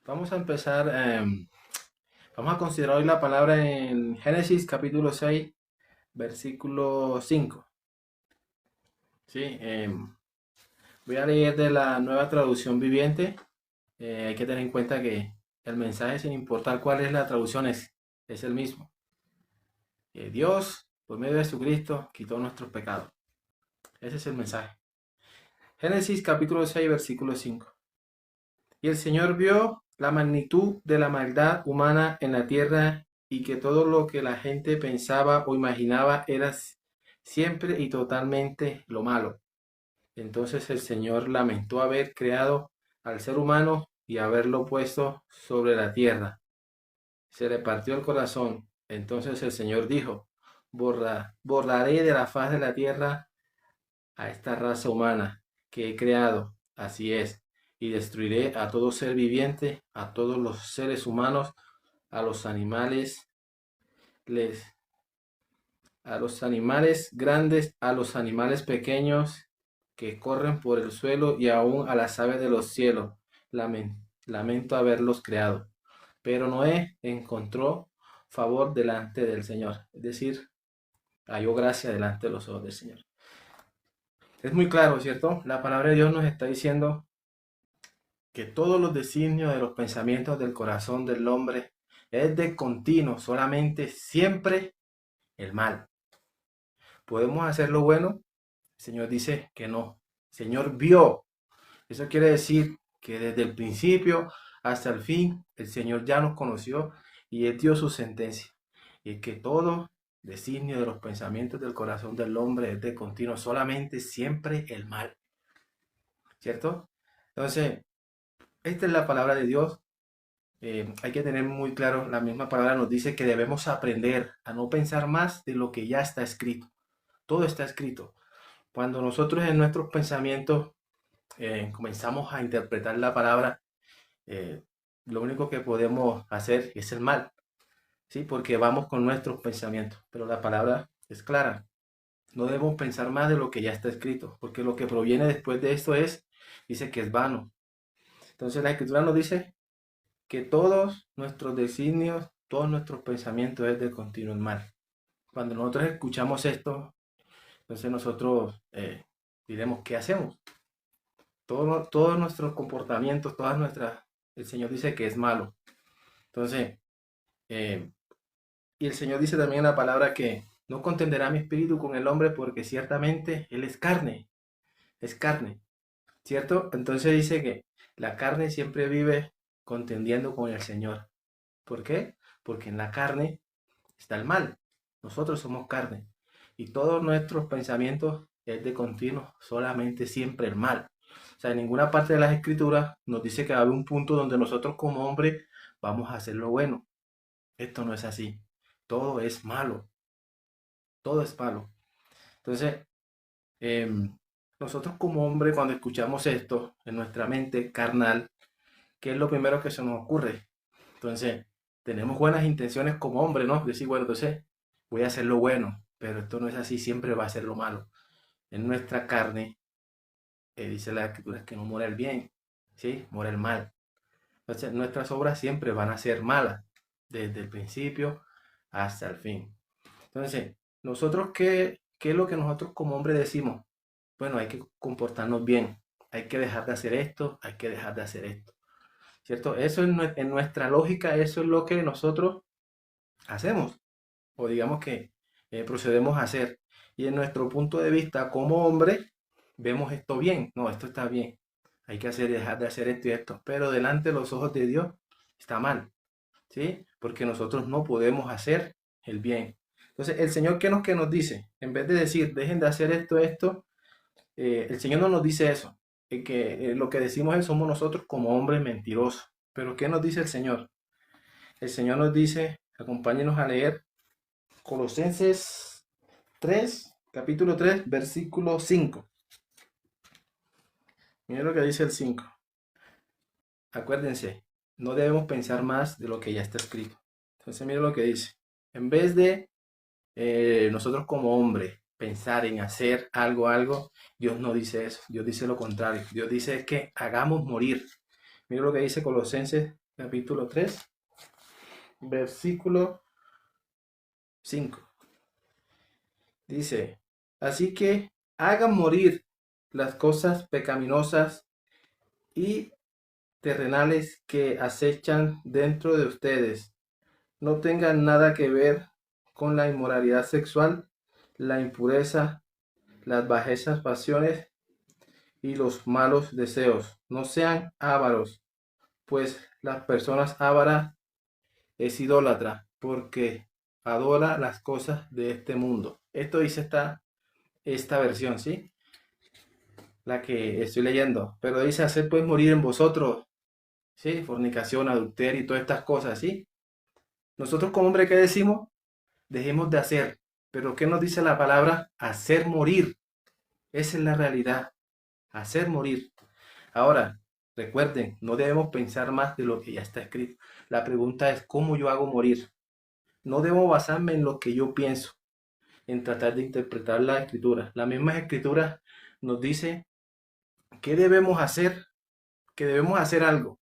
Vamos a empezar, vamos a considerar hoy la palabra en Génesis capítulo 6, versículo 5. ¿Sí? Voy a leer de la nueva traducción viviente. Hay que tener en cuenta que el mensaje, sin importar cuál es la traducción, es el mismo. Dios, por medio de Jesucristo, quitó nuestros pecados. Ese es el mensaje. Génesis capítulo 6, versículo 5. Y el Señor vio la magnitud de la maldad humana en la tierra y que todo lo que la gente pensaba o imaginaba era siempre y totalmente lo malo. Entonces el Señor lamentó haber creado al ser humano y haberlo puesto sobre la tierra. Se le partió el corazón. Entonces el Señor dijo, borraré de la faz de la tierra a esta raza humana que he creado, así es, y destruiré a todo ser viviente, a todos los seres humanos, a los animales, les, a los animales grandes, a los animales pequeños que corren por el suelo y aún a las aves de los cielos. Lamento haberlos creado. Pero Noé encontró favor delante del Señor, es decir, halló gracia delante de los ojos del Señor. Es muy claro, ¿cierto? La palabra de Dios nos está diciendo que todos los designios de los pensamientos del corazón del hombre es de continuo, solamente siempre el mal. ¿Podemos hacer lo bueno? El Señor dice que no. El Señor vio. Eso quiere decir que desde el principio hasta el fin el Señor ya nos conoció y Él dio su sentencia. Y es que todo designio de los pensamientos del corazón del hombre es de continuo, solamente siempre el mal. ¿Cierto? Entonces, esta es la palabra de Dios. Hay que tener muy claro, la misma palabra nos dice que debemos aprender a no pensar más de lo que ya está escrito. Todo está escrito. Cuando nosotros en nuestros pensamientos comenzamos a interpretar la palabra, eh, lo único que podemos hacer es el mal, ¿sí? Porque vamos con nuestros pensamientos, pero la palabra es clara. No debemos pensar más de lo que ya está escrito, porque lo que proviene después de esto dice que es vano. Entonces la escritura nos dice que todos nuestros designios, todos nuestros pensamientos es de continuo el mal. Cuando nosotros escuchamos esto, entonces nosotros diremos, ¿qué hacemos? Todos nuestros comportamientos, el Señor dice que es malo. Entonces, eh, y el Señor dice también en la palabra que no contenderá mi espíritu con el hombre porque ciertamente Él es carne, ¿cierto? Entonces dice que la carne siempre vive contendiendo con el Señor. ¿Por qué? Porque en la carne está el mal. Nosotros somos carne. Y todos nuestros pensamientos es de continuo, solamente siempre el mal. O sea, en ninguna parte de las escrituras nos dice que va a haber un punto donde nosotros como hombre vamos a hacer lo bueno. Esto no es así. Todo es malo. Todo es malo. Entonces, nosotros como hombre, cuando escuchamos esto en nuestra mente carnal, ¿qué es lo primero que se nos ocurre? Entonces, tenemos buenas intenciones como hombre, ¿no? Decir, bueno, entonces voy a hacer lo bueno, pero esto no es así, siempre va a ser lo malo. En nuestra carne, dice la escritura, que no muere el bien, ¿sí? Muere el mal. Entonces, nuestras obras siempre van a ser malas, desde el principio hasta el fin. Entonces, nosotros, ¿qué es lo que nosotros como hombre decimos? Bueno, hay que comportarnos bien, hay que dejar de hacer esto, hay que dejar de hacer esto, ¿cierto? Eso en nuestra lógica, eso es lo que nosotros hacemos, o digamos que procedemos a hacer. Y en nuestro punto de vista como hombre, vemos esto bien, no, esto está bien, hay que hacer, dejar de hacer esto y esto, pero delante de los ojos de Dios está mal, ¿sí? Porque nosotros no podemos hacer el bien. Entonces, el Señor, que nos dice? En vez de decir, dejen de hacer esto, el Señor no nos dice eso. Que lo que decimos es somos nosotros como hombres mentirosos. Pero ¿qué nos dice el Señor? El Señor nos dice, acompáñenos a leer Colosenses 3, capítulo 3, versículo 5. Miren lo que dice el 5. Acuérdense, no debemos pensar más de lo que ya está escrito. Entonces miren lo que dice. En vez de nosotros como hombre pensar en hacer algo, Dios no dice eso. Dios dice lo contrario. Dios dice que hagamos morir. Mira lo que dice Colosenses capítulo 3, versículo 5. Dice, así que hagan morir las cosas pecaminosas y terrenales que acechan dentro de ustedes. No tengan nada que ver con la inmoralidad sexual, la impureza, las bajezas pasiones y los malos deseos. No sean ávaros, pues las personas ávaras es idólatra, porque adora las cosas de este mundo. Esto dice esta versión, ¿sí? La que estoy leyendo. Pero dice, hacer pues morir en vosotros, ¿sí? Fornicación, adulterio y todas estas cosas, ¿sí? Nosotros como hombre, ¿qué decimos? Dejemos de hacer. Pero ¿qué nos dice la palabra? Hacer morir. Esa es la realidad. Hacer morir. Ahora, recuerden, no debemos pensar más de lo que ya está escrito. La pregunta es, ¿cómo yo hago morir? No debo basarme en lo que yo pienso, en tratar de interpretar la escritura. La misma escritura nos dice qué debemos hacer, que debemos hacer algo.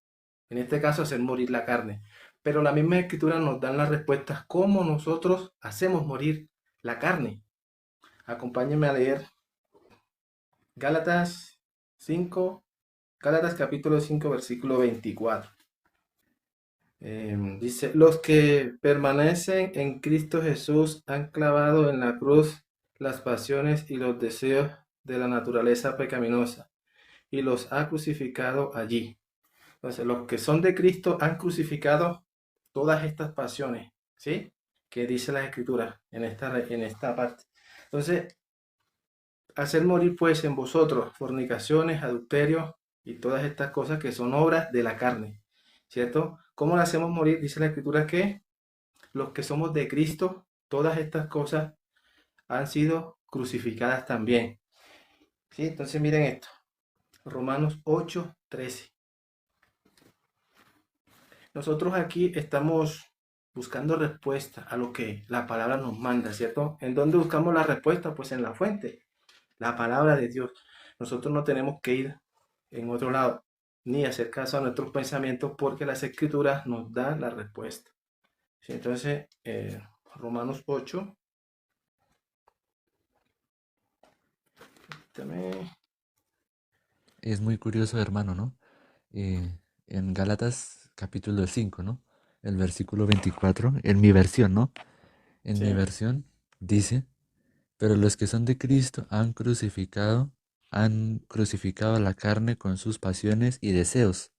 En este caso, hacer morir la carne. Pero la misma escritura nos dan las respuestas cómo nosotros hacemos morir la carne. Acompáñenme a leer Gálatas 5, Gálatas capítulo 5, versículo 24. Dice, los que permanecen en Cristo Jesús han clavado en la cruz las pasiones y los deseos de la naturaleza pecaminosa y los ha crucificado allí. Entonces, los que son de Cristo han crucificado todas estas pasiones, ¿sí? Que dice la Escritura en esta parte. Entonces, hacer morir pues en vosotros fornicaciones, adulterios y todas estas cosas que son obras de la carne, ¿cierto? ¿Cómo la hacemos morir? Dice la Escritura que los que somos de Cristo, todas estas cosas han sido crucificadas también. ¿Sí? Entonces miren esto, Romanos 8:13. Nosotros aquí estamos buscando respuesta a lo que la palabra nos manda, ¿cierto? ¿En dónde buscamos la respuesta? Pues en la fuente, la palabra de Dios. Nosotros no tenemos que ir en otro lado, ni hacer caso a nuestros pensamientos, porque las escrituras nos dan la respuesta. ¿Sí? Entonces, Romanos 8. También, Es muy curioso, hermano, ¿no? En Gálatas capítulo 5, ¿no? El versículo 24, en mi versión, ¿no? En mi sí. versión dice, pero los que son de Cristo han crucificado la carne con sus pasiones y deseos.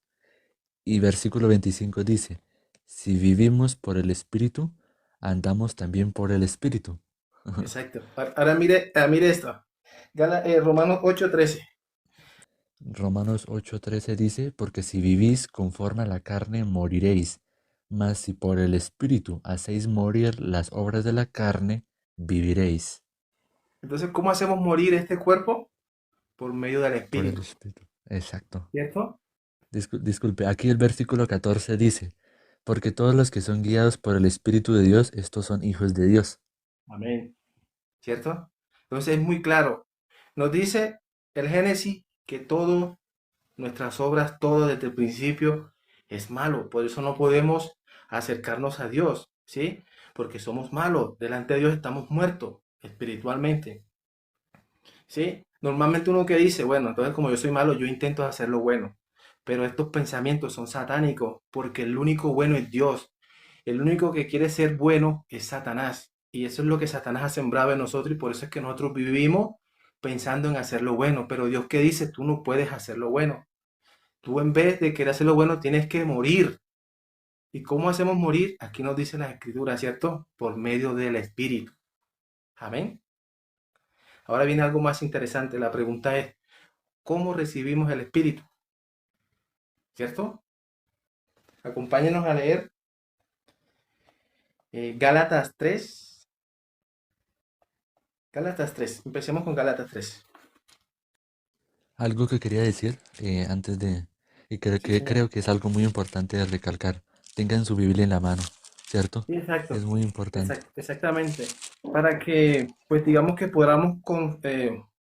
Y versículo 25 dice, si vivimos por el Espíritu, andamos también por el Espíritu. Exacto. Ahora mire, mire esto. Romanos 8:13. Romanos 8:13 dice, porque si vivís conforme a la carne, moriréis, mas si por el Espíritu hacéis morir las obras de la carne, viviréis. Entonces, ¿cómo hacemos morir este cuerpo? Por medio del Por el Espíritu, Espíritu. Exacto. ¿cierto? Disculpe, aquí el versículo 14 dice, porque todos los que son guiados por el Espíritu de Dios, estos son hijos de Dios. Amén, ¿cierto? Entonces es muy claro. Nos dice el Génesis que todo, nuestras obras, todo desde el principio es malo. Por eso no podemos acercarnos a Dios, ¿sí? Porque somos malos. Delante de Dios estamos muertos espiritualmente. ¿Sí? Normalmente uno que dice, bueno, entonces como yo soy malo, yo intento hacer lo bueno. Pero estos pensamientos son satánicos porque el único bueno es Dios. El único que quiere ser bueno es Satanás. Y eso es lo que Satanás ha sembrado en nosotros y por eso es que nosotros vivimos pensando en hacer lo bueno. Pero Dios que dice, tú no puedes hacer lo bueno. Tú en vez de querer hacer lo bueno tienes que morir. ¿Y cómo hacemos morir? Aquí nos dice la Escritura, ¿cierto? Por medio del Espíritu. Amén. Ahora viene algo más interesante. La pregunta es, ¿cómo recibimos el Espíritu? ¿Cierto? Acompáñenos a leer Gálatas 3. Gálatas 3. Empecemos con Gálatas 3. Algo que quería decir antes de, y Sí, señor. creo que es algo muy importante de recalcar, tengan su Biblia en la mano, ¿cierto? Sí, exacto. Es muy importante. Exactamente. Para que, pues digamos que podamos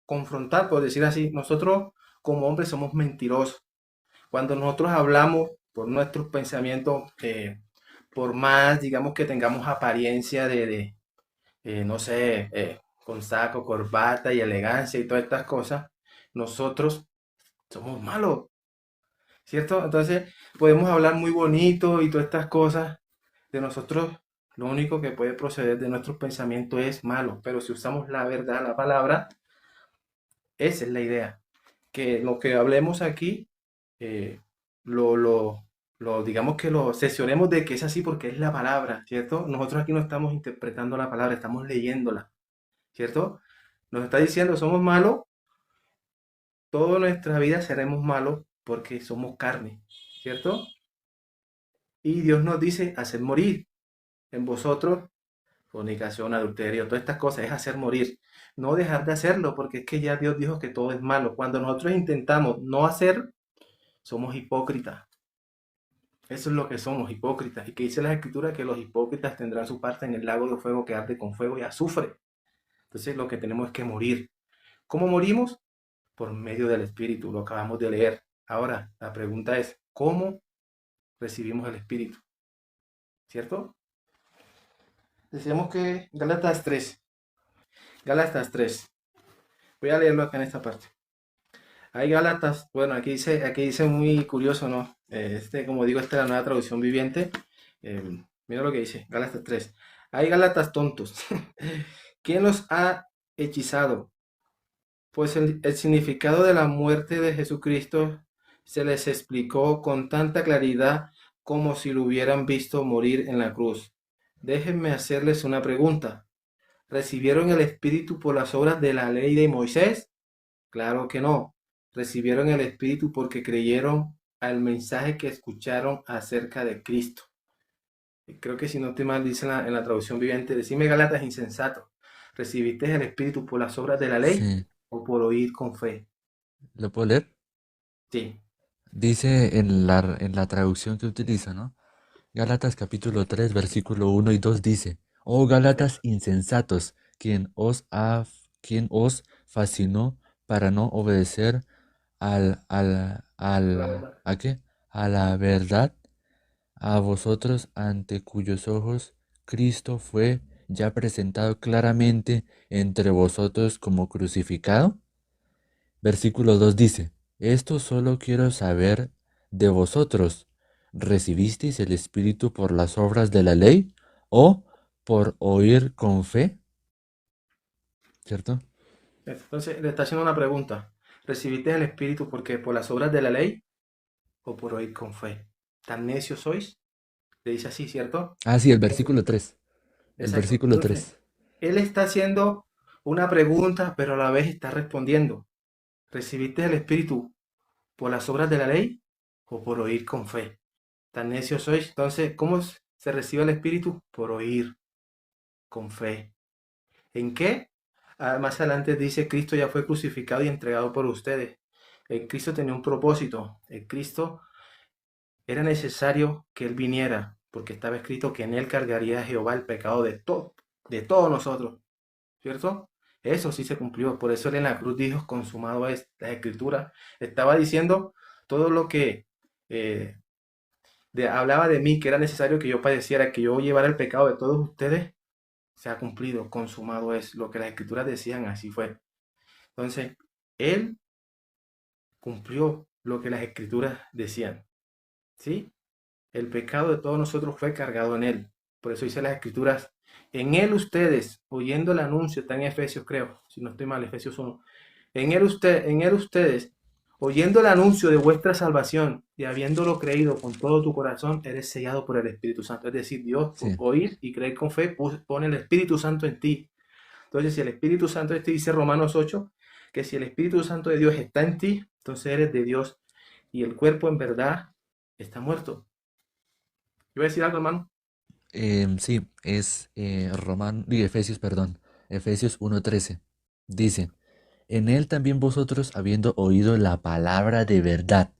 confrontar, por decir así, nosotros como hombres somos mentirosos. Cuando nosotros hablamos por nuestros pensamientos, por más, digamos, que tengamos apariencia no sé, con saco, corbata y elegancia y todas estas cosas, nosotros somos malos, ¿cierto? Entonces podemos hablar muy bonito y todas estas cosas de nosotros. Lo único que puede proceder de nuestros pensamientos es malo, pero si usamos la verdad, la palabra, esa es la idea. Que lo que hablemos aquí, eh, lo, lo, digamos que lo sesionemos de que es así porque es la palabra, ¿cierto? Nosotros aquí no estamos interpretando la palabra, estamos leyéndola, ¿cierto? Nos está diciendo, somos malos, toda nuestra vida seremos malos porque somos carne, ¿cierto? Y Dios nos dice, hacer morir en vosotros fornicación, adulterio, todas estas cosas, es hacer morir. No dejar de hacerlo, porque es que ya Dios dijo que todo es malo. Cuando nosotros intentamos no hacer, somos hipócritas. Eso es lo que somos, hipócritas. Y que dice la Escritura que los hipócritas tendrán su parte en el lago de fuego que arde con fuego y azufre. Entonces lo que tenemos es que morir. ¿Cómo morimos? Por medio del Espíritu, lo acabamos de leer. Ahora, la pregunta es, ¿cómo recibimos el Espíritu? ¿Cierto? Decíamos que Gálatas 3. Gálatas 3. Voy a leerlo acá en esta parte. Hay Gálatas, bueno, aquí dice muy curioso, ¿no? Como digo, esta es la nueva traducción viviente. Mira lo que dice, Gálatas 3. Hay Gálatas tontos. ¿Quién los ha hechizado? Pues el significado de la muerte de Jesucristo se les explicó con tanta claridad como si lo hubieran visto morir en la cruz. Déjenme hacerles una pregunta. ¿Recibieron el Espíritu por las obras de la ley de Moisés? Claro que no. Recibieron el Espíritu porque creyeron al mensaje que escucharon acerca de Cristo. Creo que si no estoy mal, dice en la traducción viviente, decime Galatas insensato. ¿Recibiste el Espíritu por las obras de la ley Sí, o por oír con fe? ¿lo puedo leer? Sí, Dice en la traducción que utilizo, ¿no? Gálatas capítulo 3 versículo 1 y 2 dice, oh Gálatas insensatos, quien os fascinó para no obedecer la verdad. ¿a qué? A la verdad, a vosotros ante cuyos ojos Cristo fue ya presentado claramente entre vosotros como crucificado. Versículo 2 dice, esto solo quiero saber de vosotros. ¿Recibisteis el Espíritu por las obras de la ley o por oír con fe? ¿Cierto? Entonces le está haciendo una pregunta. ¿Recibiste el Espíritu porque por las obras de la ley o por oír con fe? ¿Tan necios sois? Le dice así, ¿cierto? Ah, sí, el versículo 3. El Exacto. versículo Entonces, 3. él está haciendo una pregunta, pero a la vez está respondiendo. ¿Recibiste el Espíritu por las obras de la ley o por oír con fe? Tan necios sois. Entonces, ¿cómo se recibe el Espíritu? Por oír con fe. ¿En qué? Más adelante dice, Cristo ya fue crucificado y entregado por ustedes. El Cristo tenía un propósito. El Cristo era necesario que Él viniera, porque estaba escrito que en Él cargaría a Jehová el pecado de todos nosotros. ¿Cierto? Eso sí se cumplió. Por eso Él en la cruz dijo, consumado es la escritura. Estaba diciendo todo lo que eh, hablaba de mí, que era necesario que yo padeciera, que yo llevara el pecado de todos ustedes. Se ha cumplido, consumado es lo que las escrituras decían, así fue. Entonces, Él cumplió lo que las escrituras decían. ¿Sí? El pecado de todos nosotros fue cargado en Él. Por eso dice las escrituras, en Él ustedes, oyendo el anuncio, está en Efesios creo, si no estoy mal, Efesios 1, en él ustedes, oyendo el anuncio de vuestra salvación y habiéndolo creído con todo tu corazón, eres sellado por el Espíritu Santo. Es decir, Dios, por Sí. oír y creer con fe, pone el Espíritu Santo en ti. Entonces, si el Espíritu Santo en ti, dice Romanos 8, que si el Espíritu Santo de Dios está en ti, entonces eres de Dios y el cuerpo en verdad está muerto. Yo voy a decir algo, hermano. Sí, es Efesios, perdón, Efesios 1:13. Dice, en él también vosotros, habiendo oído la palabra de verdad,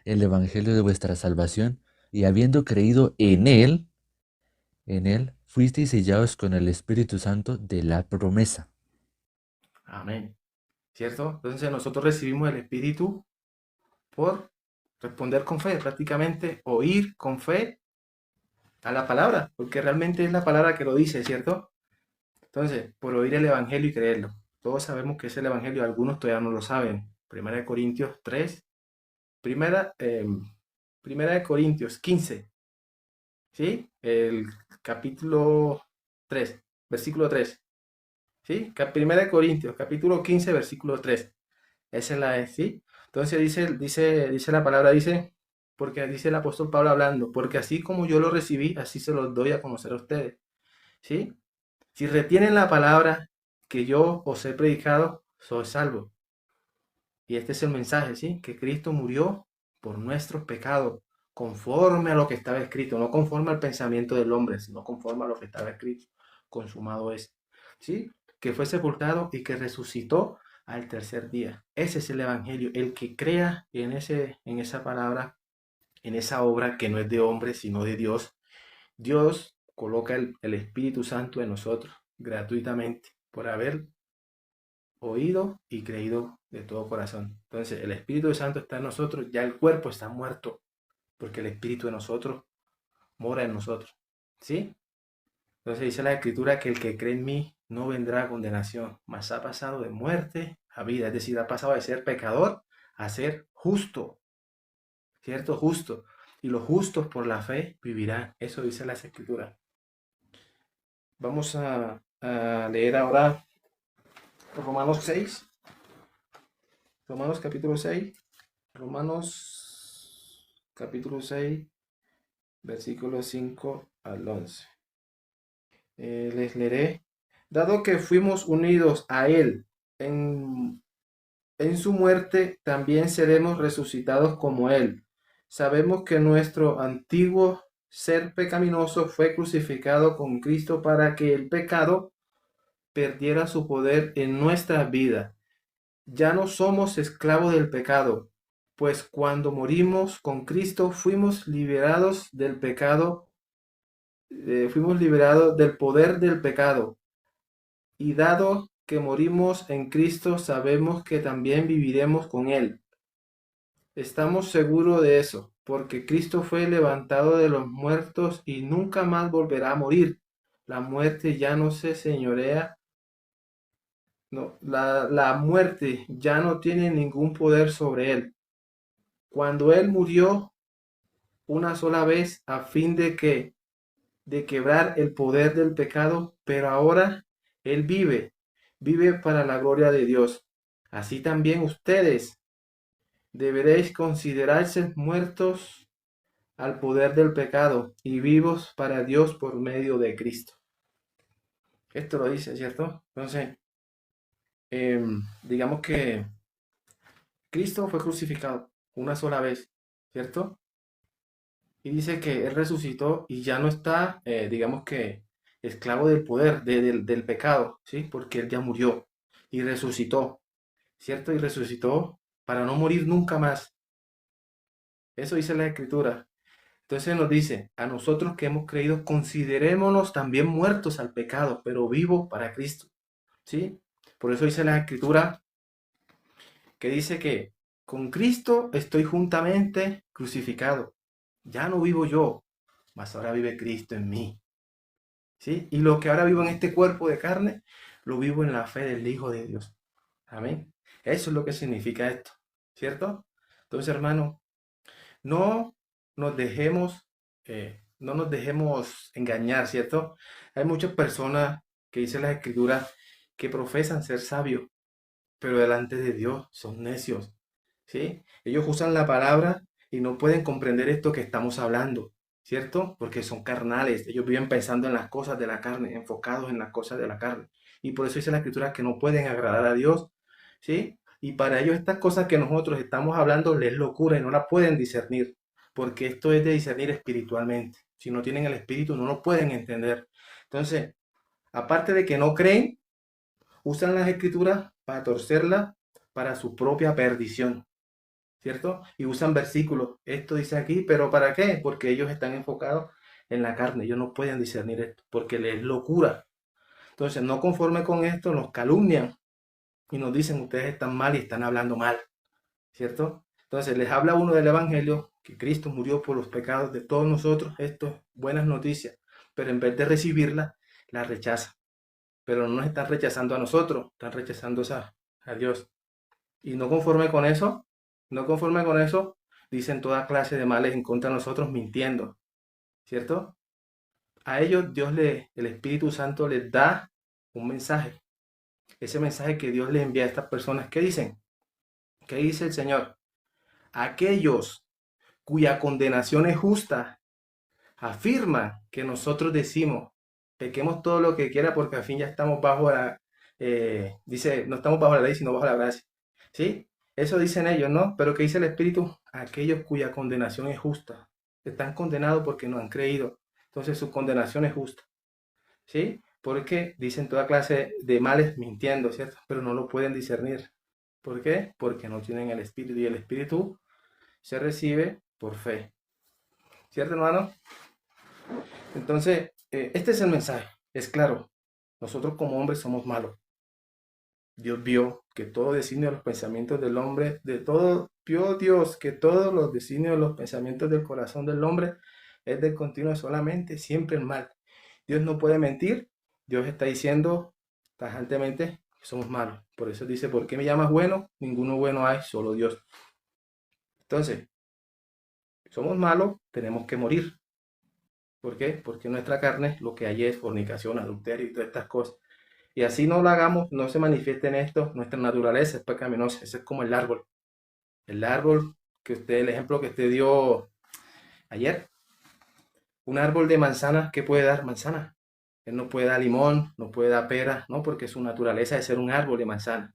el evangelio de vuestra salvación, y habiendo creído en él fuisteis sellados con el Espíritu Santo de la promesa. Amén. ¿Cierto? Entonces nosotros recibimos el Espíritu por responder con fe, prácticamente oír con fe a la palabra, porque realmente es la palabra que lo dice, ¿cierto? Entonces, por oír el Evangelio y creerlo. Todos sabemos que es el Evangelio, algunos todavía no lo saben. Primera de Corintios 3, primera, primera de Corintios 15, ¿sí? El capítulo 3, versículo 3, ¿sí? Primera de Corintios, capítulo 15, versículo 3. Esa es la de, ¿sí? Entonces dice la palabra, porque dice el apóstol Pablo hablando, porque así como yo lo recibí, así se los doy a conocer a ustedes, ¿sí? Si retienen la palabra que yo os he predicado, sois salvos. Y este es el mensaje, ¿sí? Que Cristo murió por nuestros pecados, conforme a lo que estaba escrito, no conforme al pensamiento del hombre, sino conforme a lo que estaba escrito. Consumado es, ¿sí? Que fue sepultado y que resucitó al tercer día. Ese es el Evangelio. El que crea en esa palabra, en esa obra que no es de hombre, sino de Dios, Dios coloca el Espíritu Santo en nosotros gratuitamente por haber oído y creído de todo corazón. Entonces, el Espíritu Santo está en nosotros, ya el cuerpo está muerto, porque el Espíritu de nosotros mora en nosotros. ¿Sí? Entonces dice la Escritura que el que cree en mí no vendrá a condenación, mas ha pasado de muerte a vida, es decir, ha pasado de ser pecador a ser justo, ¿cierto? Justo. Y los justos por la fe vivirán. Eso dice las Escrituras. Vamos a leer ahora Romanos 6. Romanos capítulo 6. Romanos capítulo 6, versículos 5 al 11. Les leeré. Dado que fuimos unidos a Él en su muerte, también seremos resucitados como Él. Sabemos que nuestro antiguo ser pecaminoso fue crucificado con Cristo para que el pecado perdiera su poder en nuestra vida. Ya no somos esclavos del pecado, pues cuando morimos con Cristo fuimos liberados del pecado, fuimos liberados del poder del pecado. Y dado que morimos en Cristo, sabemos que también viviremos con Él. Estamos seguros de eso, porque Cristo fue levantado de los muertos y nunca más volverá a morir. La muerte ya no se señorea. No, la muerte ya no tiene ningún poder sobre él. Cuando él murió una sola vez a fin de quebrar el poder del pecado, pero ahora él vive para la gloria de Dios. Así también ustedes deberéis considerarse muertos al poder del pecado y vivos para Dios por medio de Cristo. Esto lo dice, ¿cierto? Entonces, digamos que Cristo fue crucificado una sola vez, ¿cierto? Y dice que Él resucitó y ya no está, digamos que, esclavo del poder, del pecado, ¿sí? Porque Él ya murió y resucitó, ¿cierto? Y resucitó para no morir nunca más. Eso dice la Escritura. Entonces nos dice, a nosotros que hemos creído, considerémonos también muertos al pecado, pero vivos para Cristo, ¿sí? Por eso dice la Escritura que dice que con Cristo estoy juntamente crucificado. Ya no vivo yo, mas ahora vive Cristo en mí. ¿Sí? Y lo que ahora vivo en este cuerpo de carne, lo vivo en la fe del Hijo de Dios. Amén. Eso es lo que significa esto, ¿cierto? Entonces, hermano, no no nos dejemos engañar, ¿cierto? Hay muchas personas que dicen las escrituras que profesan ser sabios, pero delante de Dios son necios, ¿sí? Ellos usan la palabra y no pueden comprender esto que estamos hablando, ¿cierto? Porque son carnales, ellos viven pensando en las cosas de la carne, enfocados en las cosas de la carne. Y por eso dice la escritura que no pueden agradar a Dios, ¿sí? Y para ellos estas cosas que nosotros estamos hablando les locura y no las pueden discernir, porque esto es de discernir espiritualmente. Si no tienen el espíritu no lo pueden entender. Entonces, aparte de que no creen, usan las escrituras para torcerlas para su propia perdición, ¿cierto? Y usan versículos. Esto dice aquí, pero ¿para qué? Porque ellos están enfocados en la carne. Ellos no pueden discernir esto, porque les es locura. Entonces, no conforme con esto, nos calumnian y nos dicen, ustedes están mal y están hablando mal, ¿cierto? Entonces les habla uno del Evangelio, que Cristo murió por los pecados de todos nosotros, esto es buenas noticias, pero en vez de recibirla, la rechaza. Pero no nos están rechazando a nosotros, están rechazando a Dios. Y no conforme con eso, no conforme con eso, dicen toda clase de males en contra de nosotros mintiendo, ¿cierto? A ellos el Espíritu Santo les da un mensaje. Ese mensaje que Dios les envía a estas personas, ¿qué dicen? ¿Qué dice el Señor? Aquellos cuya condenación es justa afirman que nosotros decimos, pequemos todo lo que quiera porque al fin ya estamos bajo dice, no estamos bajo la ley, sino bajo la gracia. ¿Sí? Eso dicen ellos, ¿no? Pero ¿qué dice el Espíritu? Aquellos cuya condenación es justa. Están condenados porque no han creído. Entonces su condenación es justa. ¿Sí? Porque dicen toda clase de males mintiendo, ¿cierto? Pero no lo pueden discernir. ¿Por qué? Porque no tienen el Espíritu y el Espíritu se recibe por fe. ¿Cierto, hermano? Entonces, este es el mensaje. Es claro, nosotros como hombres somos malos. Dios vio que todo designio de los pensamientos del hombre, vio Dios que todos los designios de los pensamientos del corazón del hombre es de continuo solamente, siempre el mal. Dios no puede mentir. Dios está diciendo tajantemente que somos malos. Por eso dice, ¿por qué me llamas bueno? Ninguno bueno hay, solo Dios. Entonces, somos malos, tenemos que morir. ¿Por qué? Porque nuestra carne lo que hay es fornicación, adulterio y todas estas cosas. Y así no lo hagamos, no se manifieste en esto, nuestra naturaleza es pecaminosa. Ese es como el árbol. El árbol el ejemplo que usted dio ayer. Un árbol de manzana, ¿qué puede dar manzana? Él no puede dar limón, no puede dar pera, no, porque su naturaleza es ser un árbol de manzana.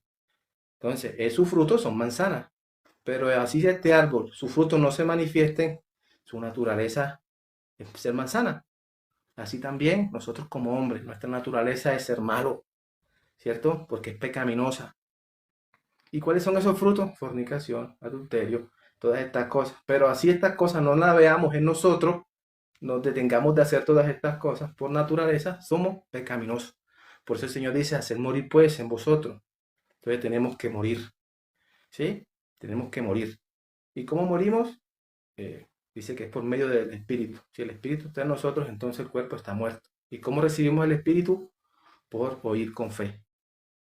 Entonces, sus frutos son manzanas. Pero así este árbol, sus frutos no se manifiesten, su naturaleza es ser manzana. Así también nosotros como hombres, nuestra naturaleza es ser malo, ¿cierto? Porque es pecaminosa. ¿Y cuáles son esos frutos? Fornicación, adulterio, todas estas cosas. Pero así estas cosas no las veamos en nosotros, nos detengamos de hacer todas estas cosas, por naturaleza somos pecaminosos. Por eso el Señor dice, hacer morir pues en vosotros. Entonces tenemos que morir, ¿sí? Tenemos que morir. ¿Y cómo morimos? Dice que es por medio del Espíritu. Si el Espíritu está en nosotros, entonces el cuerpo está muerto. ¿Y cómo recibimos el Espíritu? Por oír con fe.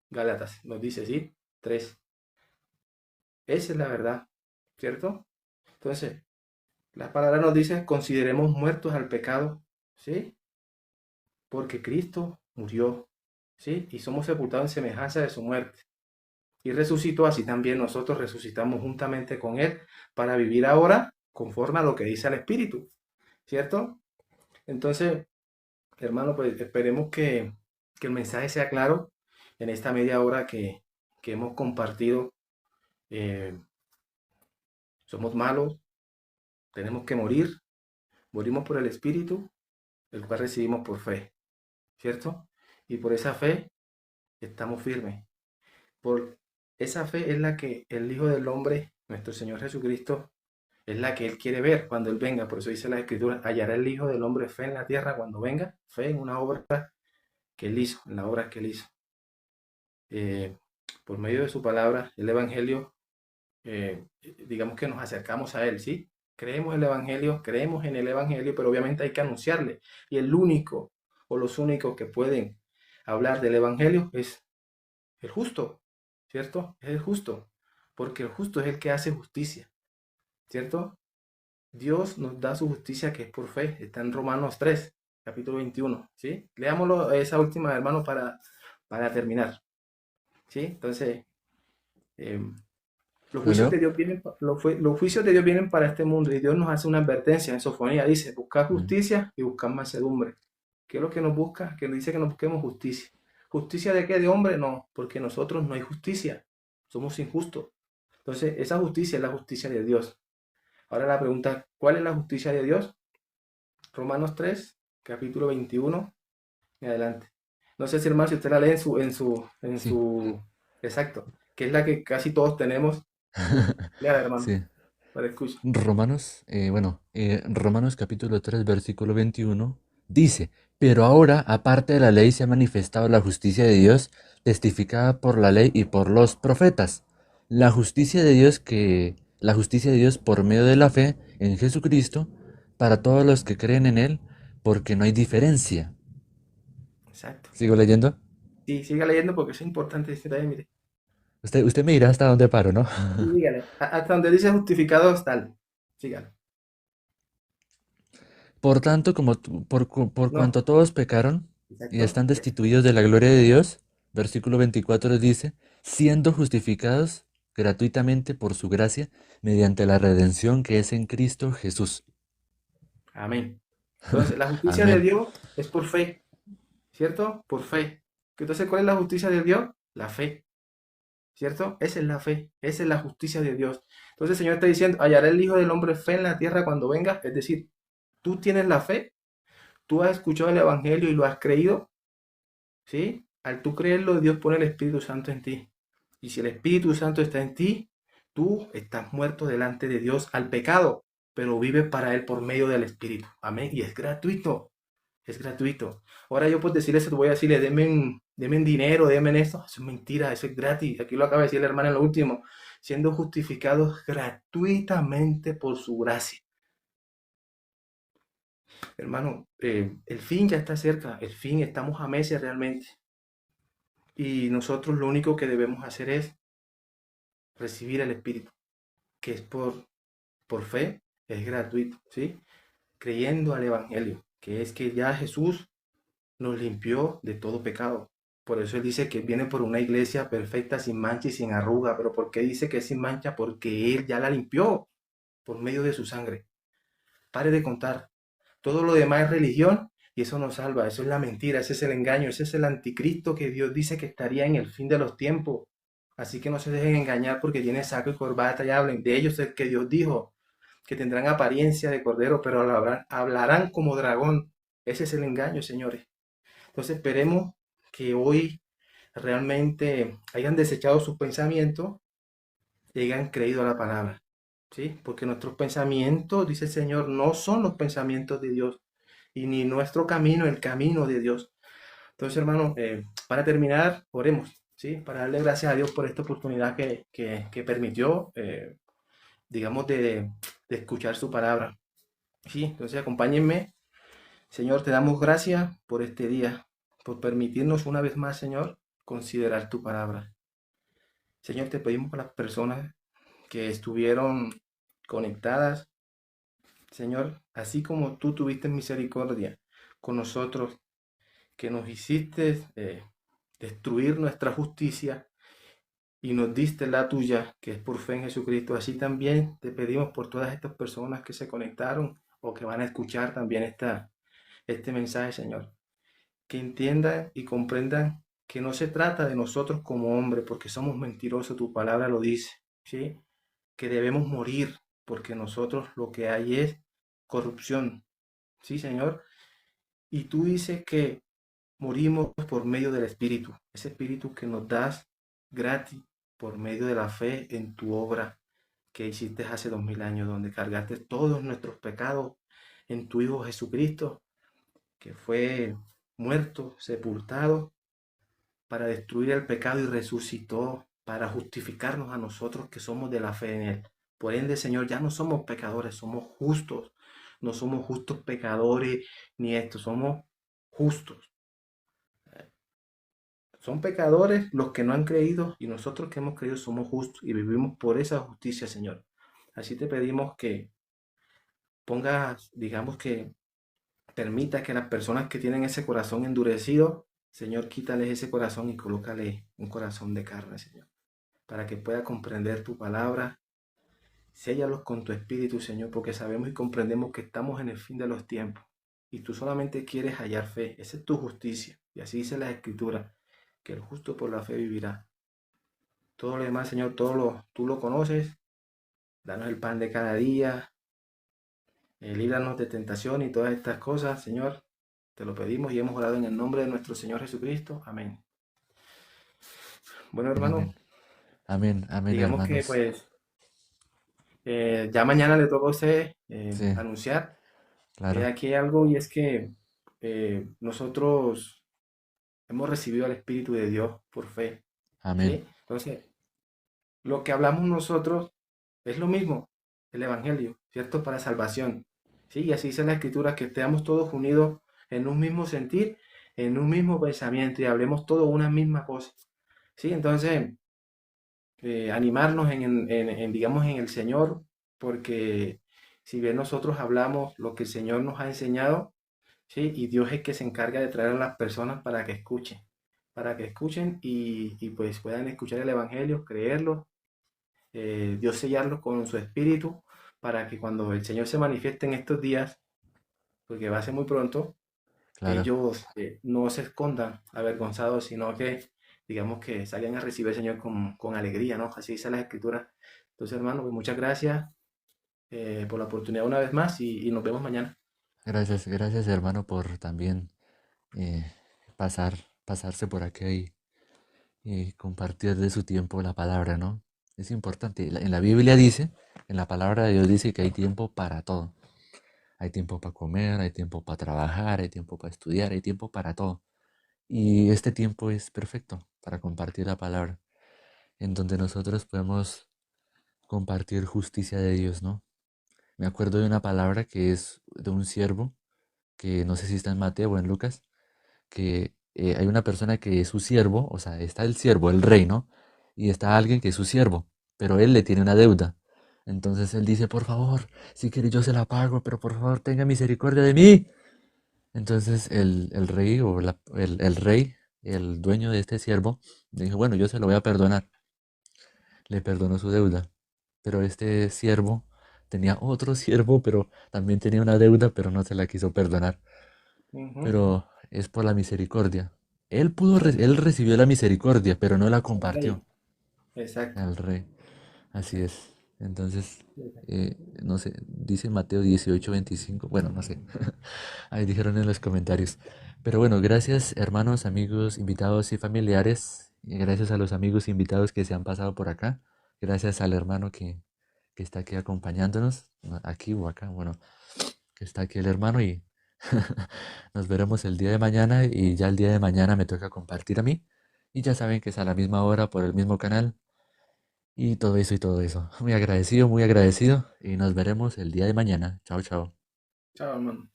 Gálatas nos dice, ¿sí? 3. Esa es la verdad, ¿cierto? Entonces, la palabra nos dice, consideremos muertos al pecado, ¿sí? Porque Cristo murió, ¿sí? Y somos sepultados en semejanza de su muerte. Y resucitó, así también nosotros resucitamos juntamente con Él para vivir ahora conforme a lo que dice el Espíritu, ¿cierto? Entonces, hermano, pues esperemos que el mensaje sea claro en esta media hora que hemos compartido. Eh, somos malos, tenemos que morir, morimos por el Espíritu, el cual recibimos por fe, ¿cierto? Y por esa fe estamos firmes. Por esa fe es la que el Hijo del Hombre, nuestro Señor Jesucristo, es la que Él quiere ver cuando Él venga. Por eso dice la Escritura, hallará el Hijo del Hombre fe en la tierra cuando venga, fe en una obra que Él hizo, en la obra que Él hizo. Eh, por medio de su palabra, el Evangelio, digamos que nos acercamos a Él, ¿sí? Creemos creemos en el Evangelio, pero obviamente hay que anunciarle. Y el único o los únicos que pueden hablar del Evangelio es el justo, ¿cierto? Es el justo, porque el justo es el que hace justicia, ¿cierto? Dios nos da su justicia que es por fe, está en Romanos 3, capítulo 21, ¿sí? Leámoslo esa última, hermano, para terminar, ¿sí? Entonces, eh, los ¿Lo juicios de leo? Dios vienen, los juicios de Dios vienen para este mundo y Dios nos hace una advertencia en Sofonía, dice, buscar Mm. justicia y buscar mansedumbre. ¿Qué es lo que nos busca? Que nos dice que nos busquemos justicia. ¿Justicia de qué? ¿De hombre? No, porque nosotros no hay justicia, somos injustos. Entonces, esa justicia es la justicia de Dios. Ahora la pregunta, ¿cuál es la justicia de Dios? Romanos 3, capítulo 21 en adelante. No sé si hermano, si usted la lee Sí. exacto, que es la que casi todos tenemos. Lea, hermano, Sí. para escuchar. Romanos capítulo 3 versículo 21 dice, pero ahora, aparte de la ley, se ha manifestado la justicia de Dios, testificada por la ley y por los profetas. La justicia de Dios que la justicia de Dios por medio de la fe en Jesucristo para todos los que creen en Él, porque no hay diferencia. Exacto. ¿Sigo leyendo? Sí, siga leyendo porque es importante este detalle, mire. Usted me dirá hasta dónde paro, ¿no? Sí, dígale. Hasta donde dice justificados tal. Sígale. Por tanto, por No, cuanto todos pecaron y exacto. están destituidos de la gloria de Dios, versículo 24 dice, siendo justificados gratuitamente por su gracia mediante la redención que es en Cristo Jesús. Amén. Entonces, la justicia de Amén. Dios es por fe, ¿cierto? Por fe. Entonces, ¿cuál es la justicia de Dios? La fe, ¿cierto? Esa es la fe, esa es la justicia de Dios. Entonces, el Señor está diciendo, hallará el Hijo del Hombre fe en la tierra cuando venga. Es decir, tú tienes la fe, tú has escuchado el Evangelio y lo has creído, ¿sí? Al tú creerlo, Dios pone el Espíritu Santo en ti. Y si el Espíritu Santo está en ti, tú estás muerto delante de Dios al pecado, pero vives para Él por medio del Espíritu. Amén. Y es gratuito. Es gratuito. Ahora yo por decirle eso, te voy a decirle, denme dinero, denme esto. Eso es mentira, eso es gratis. Aquí lo acaba de decir el hermano en lo último. Siendo justificados gratuitamente por su gracia. Hermano, el fin ya está cerca. El fin, estamos a meses realmente. Y nosotros lo único que debemos hacer es recibir el Espíritu, que es por fe, es gratuito, ¿sí? Creyendo al Evangelio, que es que ya Jesús nos limpió de todo pecado. Por eso él dice que viene por una iglesia perfecta, sin mancha y sin arruga. Pero ¿por qué dice que es sin mancha? Porque él ya la limpió por medio de su sangre. Pare de contar. Todo lo demás es religión y eso no salva. Eso es la mentira, ese es el engaño, ese es el anticristo que Dios dice que estaría en el fin de los tiempos. Así que no se dejen engañar porque tiene saco y corbata y hablen de ellos, el que Dios dijo que tendrán apariencia de cordero, pero hablarán como dragón. Ese es el engaño, señores. Entonces esperemos que hoy realmente hayan desechado sus pensamientos y hayan creído a la palabra, ¿sí? Porque nuestros pensamientos, dice el Señor, no son los pensamientos de Dios y ni nuestro camino el camino de Dios. Entonces, hermano, para terminar, oremos, ¿sí? Para darle gracias a Dios por esta oportunidad que permitió, digamos, de escuchar su palabra. Sí, entonces acompáñenme. Señor, te damos gracias por este día, por permitirnos una vez más, Señor, considerar tu palabra. Señor, te pedimos por las personas que estuvieron conectadas, Señor, así como tú tuviste misericordia con nosotros, que nos hiciste destruir nuestra justicia y nos diste la tuya, que es por fe en Jesucristo. Así también te pedimos por todas estas personas que se conectaron o que van a escuchar también este mensaje, Señor, que entiendan y comprendan que no se trata de nosotros como hombres, porque somos mentirosos, tu palabra lo dice, ¿sí? Que debemos morir, porque nosotros lo que hay es corrupción, ¿sí, Señor? Y tú dices que morimos por medio del Espíritu, ese Espíritu que nos das gratis por medio de la fe en tu obra que hiciste hace 2000 años, donde cargaste todos nuestros pecados en tu Hijo Jesucristo, que fue muerto, sepultado para destruir el pecado y resucitó para justificarnos a nosotros que somos de la fe en Él. Por ende, Señor, ya no somos pecadores, somos justos. No somos justos pecadores ni esto, somos justos. Son pecadores los que no han creído y nosotros que hemos creído somos justos y vivimos por esa justicia, Señor. Así te pedimos que pongas, digamos que permita que las personas que tienen ese corazón endurecido, Señor, quítales ese corazón y colócale un corazón de carne, Señor, para que pueda comprender tu palabra. Séllalos con tu espíritu, Señor, porque sabemos y comprendemos que estamos en el fin de los tiempos y tú solamente quieres hallar fe. Esa es tu justicia. Y así dice la Escritura, que el justo por la fe vivirá. Todo lo demás, Señor, tú lo conoces. Danos el pan de cada día. Líbranos de tentación y todas estas cosas, Señor. Te lo pedimos y hemos orado en el nombre de nuestro Señor Jesucristo. Amén. Bueno, Amén, hermano, amén. Amén, amén, digamos que hermanos. pues ya mañana le toca a usted Sí, anunciar. claro. Aquí hay algo y es que nosotros hemos recibido al Espíritu de Dios por fe, Amén. ¿sí? Entonces, lo que hablamos nosotros Es lo mismo el Evangelio, ¿cierto? Para salvación. Sí, y así dice la Escritura, que estemos todos unidos en un mismo sentir, en un mismo pensamiento y hablemos todos una misma cosa. Sí, entonces, animarnos digamos, en el Señor, porque si bien nosotros hablamos lo que el Señor nos ha enseñado, sí, y Dios es el que se encarga de traer a las personas para que escuchen y pues puedan escuchar el Evangelio, creerlo, Dios sellarlos con su espíritu, para que cuando el Señor se manifieste en estos días, porque va a ser muy pronto, Claro. ellos no se escondan avergonzados, sino que, digamos, que salgan a recibir al Señor con alegría, ¿no? Así dice la Escritura. Entonces, hermano, pues muchas gracias por la oportunidad una vez más y nos vemos mañana. Gracias, gracias hermano por también eh, pasar, pasarse por aquí y compartir de su tiempo la palabra, ¿no? Es importante. En la Biblia dice, en la palabra de Dios dice que hay tiempo para todo. Hay tiempo para comer, hay tiempo para trabajar, hay tiempo para estudiar, hay tiempo para todo. Y este tiempo es perfecto para compartir la palabra, en donde nosotros podemos compartir justicia de Dios, ¿no? Me acuerdo de una palabra que es de un siervo, que no sé si está en Mateo o en Lucas, que hay una persona que es su siervo, o sea, está el siervo, el rey, ¿no? Y está alguien que es su siervo, pero él le tiene una deuda. Entonces él dice, por favor, si quiere yo se la pago, pero por favor tenga misericordia de mí. Entonces el rey o el rey, el dueño de este siervo, le dijo, bueno, yo se lo voy a perdonar. Le perdonó su deuda. Pero este siervo tenía otro siervo, pero también tenía una deuda, pero no se la quiso perdonar. Ujú. Pero es por la misericordia. Él recibió la misericordia, pero no la El compartió rey, exacto. al rey. Así Exacto. es. Entonces, Exacto. no sé, dice Mateo 18:25. Bueno, no sé. Ahí dijeron en los comentarios. Pero bueno, gracias hermanos, amigos, invitados y familiares. Y gracias a los amigos invitados que se han pasado por acá. Gracias al hermano que está aquí acompañándonos. Aquí o acá, bueno, que está aquí el hermano y nos veremos el día de mañana y ya el día de mañana me toca compartir a mí. Y ya saben que es a la misma hora por el mismo canal y todo eso y todo eso. Muy agradecido y nos veremos el día de mañana. Chao, chao. Chao, hermano.